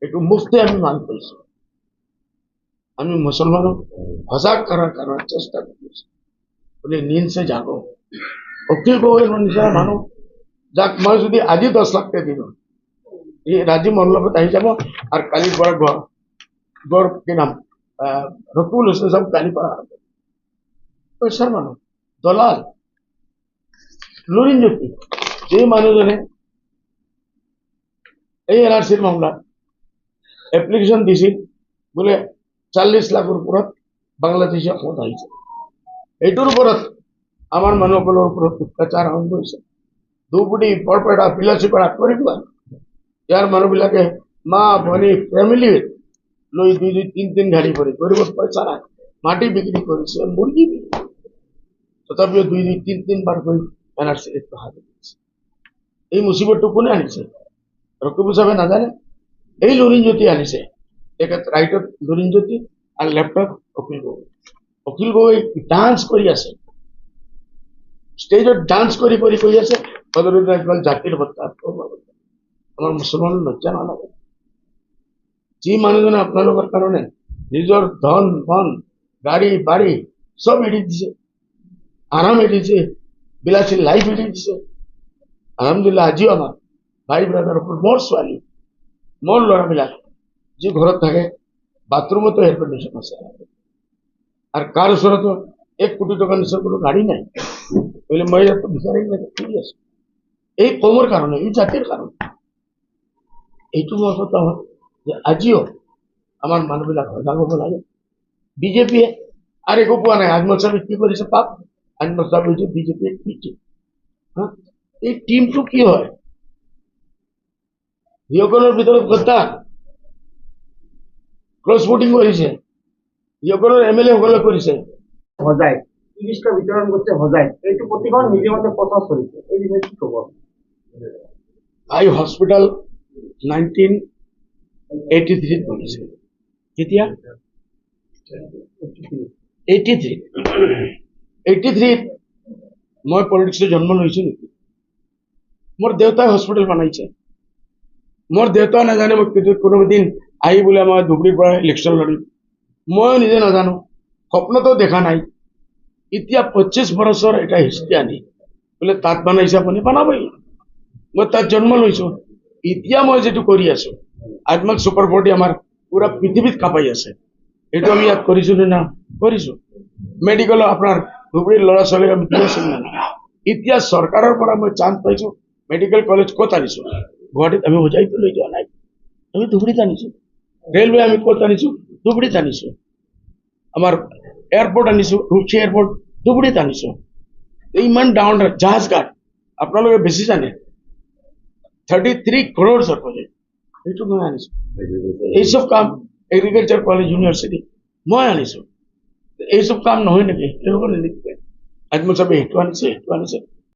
এইটো মুফতে আমি মান কৰিছো। আমি মুছলমানক সজাগ কৰাৰ চেষ্টা কৰিছো। বোলে নীন্দ সে জাগো। অখিল গগৈৰ নিচিনা মানুহ যাক মই যদি আজি 10 লাখ দিলোঁ, এই ৰাজীৱ মণ্ডলত আহি যাব আৰু কালিৰ পৰা গড় কি নাম ৰকুল হুছেইন সব কালিৰ পৰা পইচাৰ মানুহ দলাল লুৰিণজ্যোতি যে মানুহজনে এই NRCৰ মামলাত এপ্লিকেশ্যন দিছিল বোলে 40 লাখৰ ওপৰত বাংলাদেশী অসমত আহিছে। এইটোৰ ওপৰত আমাৰ মানুহসকলৰ ওপৰত অত্যাচাৰ আৰম্ভ হৈছে। ধুবুৰী বৰপেটা বিলাসীপাৰা কৰি পেলাই ইয়াৰ মানুহবিলাকে মা ভনী ফেমিলি লৈ 2-3 গাড়ী কৰি গৰিবত পইচা নাই মাটি বিক্ৰি কৰিছে, মুৰ্গী তথাপিও 2-3 বাৰ কৰি NRC হাতে দিছে। এই মুসিবতটো কোনে আনিছে? ৰকিব সাহেবে নাজানে? এই লুৰিণজ্যোতি আনিছে। তেখেত ৰাইটত লুৰিণজ্যোতি আৰু লেফটত অখিল গগৈ। অখিল গগৈ ডান্স কৰি আছে, ষ্টেজত ডান্স কৰি কৈ আছে বদৰুদ্দিন ইকবাল জাতিৰ হত্যা। আমাৰ মুছলমানৰ লজ্জা নালাগে? যি মানুহজনে আপোনালোকৰ কাৰণে নিজৰ ধন বন গাড়ী বাড়ী সব এৰি দিছে, আৰাম এৰি দিছে, বিলাসী লাইফ এৰি দিছে। আলহামদুলিল্লাহ আজিও আমাৰ ভাই ব্ৰাদাৰ মোৰ ছোৱালী মোৰ ল'ৰাবিলাক যি ঘৰত থাকে বাথৰুমতো এয়াৰ কণ্ডিশ্যন আছে আৰু কাৰ ওচৰতো 1 কোটি টকা নিচা কোনো গাড়ী নাই। বলে মই বিচাৰি ফুৰি আছো এই কমৰ কাৰণে, এই জাতিৰ কাৰণে। এইটো মোৰ কথা হ'ল যে আজিও আমাৰ মানুহবিলাক সজাগ হ'ব লাগে। বিজেপিয়ে আৰু একো পোৱা নাই। আজমল সাহেবে কি কৰিছে পাপ? আজমল সাহেব হৈছে বিজেপিৰ টিম। এই টিমটো কি হয়? সিহঁতৰ ভিতৰত গদ্দাৰ ক্ৰছ ভোটিং কৰিছে, সিহঁতৰ MLA সকলে কৰিছে। হজাই 30টা বিতৰণ কৰছে হজাই, এইটো প্ৰতিখন মিডিয়ামতে প্ৰচাৰ চলিছে, এই বিষয়ে কি ক'ব? আই হস্পিটাল 1983 বনিছে। কেতিয়া? 83 মই পলিটিক্সত জন্ম লৈছো নেকি? মোৰ দেউতাই হস্পিটেল বনাইছে। মোৰ দেউতা নাজানে মই কোনোদিন আহি বোলে মই ধুবুৰীৰ পৰা ইলেকশ্যন লড়িম, ময়ো নিজে নাজানো, স্বপ্নতো দেখা নাই। এতিয়া 25 বছৰ এটা হিষ্ট্ৰী আনি বোলে তাত বনাইছে, আপুনি বনাবই। মই তাত জন্ম লৈছো। এতিয়া মই যেটো কৰি আছো আজমল সুপাৰ 40 আমাৰ পুৰা পৃথিৱীত কাঁপাই আছে। এইটো আমি ইয়াত কৰিছো না? কৰিছো। মেডিকেলৰ আপোনাৰ ধুবুৰীৰ ল'ৰা ছোৱালীক আমি দি আছো না? এতিয়া চৰকাৰৰ পৰা মই চান্স পাইছো। মেডিকেল কলেজ ক'ত আনিছো? গুৱাহাটীত আমি হোজাইতো লৈ যোৱা নাই, আমি ধুবুৰীত আনিছো। ৰেলৱে আমি ক'ত আনিছো? ধুবুৰীত আনিছো। আমাৰ এয়াৰপোৰ্ট আনিছো, ৰুচি এয়াৰপোৰ্ট ধুবুৰীত আনিছো। ইমান ডাউন জাহাজ ঘাট আপোনালোকে বেছি জানে, 33 crores প্রজেক্ট, এইটো মই আনিছো। এইসব কাম এগ্রিকালচার কলেজ ইউনিভার্সিটি মই আনিছো। এইসব কাম নহয় নেকি? তেওঁলোকে নিলিখে। আজমল সাহেবে এইটো আনিছে, এইটো আনিছে।